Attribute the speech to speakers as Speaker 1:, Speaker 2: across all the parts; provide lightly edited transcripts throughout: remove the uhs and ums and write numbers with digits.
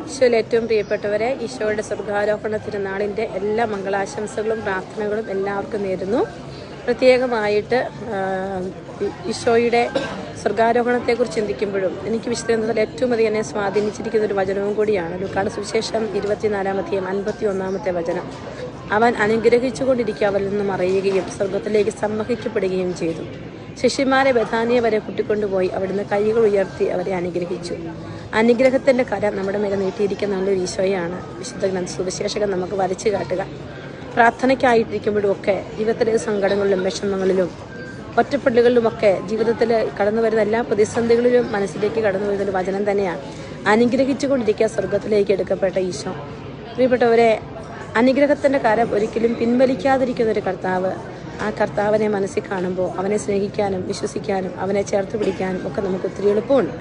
Speaker 1: ഈശോയിൽ ഏറ്റവും പ്രിയപ്പെട്ടവരെ, ഈശോയുടെ സ്വർഗാരോഹണ തിരുനാളിൻ്റെ എല്ലാ മംഗളാശംസകളും പ്രാർത്ഥനകളും എല്ലാവർക്കും നേരുന്നു. പ്രത്യേകമായിട്ട് ഈശോയുടെ സ്വർഗാരോഹണത്തെക്കുറിച്ച് ചിന്തിക്കുമ്പോഴും എനിക്ക് വിശുദ്ധ ഏറ്റവും അധികം എന്നെ സ്വാധീനിച്ചിരിക്കുന്ന ഒരു വചനവും കൂടിയാണ് ലൂക്കായുടെ സുവിശേഷം 24-ാമത്തെയും 51-ാമത്തെ വചനം. അവൻ അനുഗ്രഹിച്ചുകൊണ്ടിരിക്കുക അവരിൽ നിന്നും അറിയുകയും സ്വർഗത്തിലേക്ക് സമ്മഹിക്കപ്പെടുകയും ചെയ്തു. ശിഷ്യന്മാരെ ബഥാനിയ വരെ കൂട്ടിക്കൊണ്ടുപോയി അവിടുന്ന് കൈകൾ ഉയർത്തി അവരെ അനുഗ്രഹിച്ചു. അനുഗ്രഹത്തിൻ്റെ കരം നമ്മുടെ മേലെ നീട്ടിയിരിക്കുന്ന നല്ലൊരു ഈശോയാണ് വിശുദ്ധ സുവിശേഷകൻ നമുക്ക് വരച്ചു കാട്ടുക. പ്രാർത്ഥനയ്ക്കായിട്ടിരിക്കുമ്പോഴും ഒക്കെ ജീവിതത്തിലെ സങ്കടങ്ങളിലും വിഷമങ്ങളിലും ഒറ്റപ്പെടലുകളിലുമൊക്കെ ജീവിതത്തിൽ കടന്നു വരുന്ന എല്ലാ പ്രതിസന്ധികളിലും മനസ്സിലേക്ക് കടന്നു വരുന്നൊരു വചനം തന്നെയാണ് അനുഗ്രഹിച്ചുകൊണ്ടിരിക്കുക സ്വർഗത്തിലേക്ക് എടുക്കപ്പെട്ട ഈശോ. പ്രിയപ്പെട്ടവരെ, അനുഗ്രഹത്തിൻ്റെ കരം ഒരിക്കലും പിൻവലിക്കാതിരിക്കുന്നൊരു കർത്താവ്, ആ കർത്താവിനെ മനസ്സിൽ കാണുമ്പോൾ അവനെ സ്നേഹിക്കാനും വിശ്വസിക്കാനും അവനെ ചേർത്ത് പിടിക്കാനും ഒക്കെ നമുക്ക് ഒത്തിരി എളുപ്പമുണ്ട്.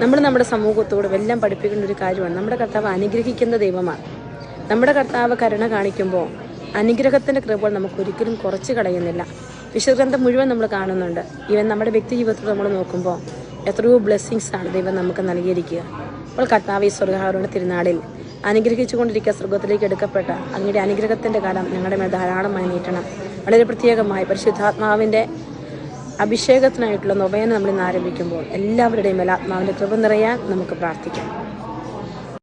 Speaker 1: നമ്മുടെ സമൂഹത്തോടും എല്ലാം പഠിപ്പിക്കേണ്ട ഒരു കാര്യമാണ്. നമ്മുടെ കർത്താവ് അനുഗ്രഹിക്കുന്ന ദൈവമാണ്. നമ്മുടെ കർത്താവ് കരുണ കാണിക്കുമ്പോൾ അനുഗ്രഹത്തിൻ്റെ കൃപകൾ നമുക്ക് ഒരിക്കലും കുറച്ച് കളയുന്നില്ല. വിശുദ്ധഗ്രന്ഥം മുഴുവൻ നമ്മൾ കാണുന്നുണ്ട്. ഈവൻ നമ്മുടെ വ്യക്തി ജീവിതത്തിൽ നമ്മൾ നോക്കുമ്പോൾ എത്രയോ ബ്ലെസ്സിങ്സ് ആണ് ദൈവം നമുക്ക് നൽകിയിരിക്കുക. അപ്പോൾ കർത്താവ് ഈ സ്വർഗാരോഹണ തിരുനാളിൽ അനുഗ്രഹിച്ചുകൊണ്ടിരിക്കുക സ്വർഗത്തിലേക്ക് എടുക്കപ്പെട്ട അങ്ങയുടെ അനുഗ്രഹത്തിൻ്റെ കാലം ഞങ്ങളുടെ മേൽ ധാരാളമായി നീട്ടണം. വളരെ പ്രത്യേകമായി പരിശുദ്ധാത്മാവിൻ്റെ അഭിഷേകത്തിനായിട്ടുള്ള നൊവേന നമ്മൾ ഇന്ന് ആരംഭിക്കുമ്പോൾ എല്ലാവരുടെയും മേൽ ആത്മാവിൻ്റെ കൃപ നിറയാൻ നമുക്ക് പ്രാർത്ഥിക്കാം.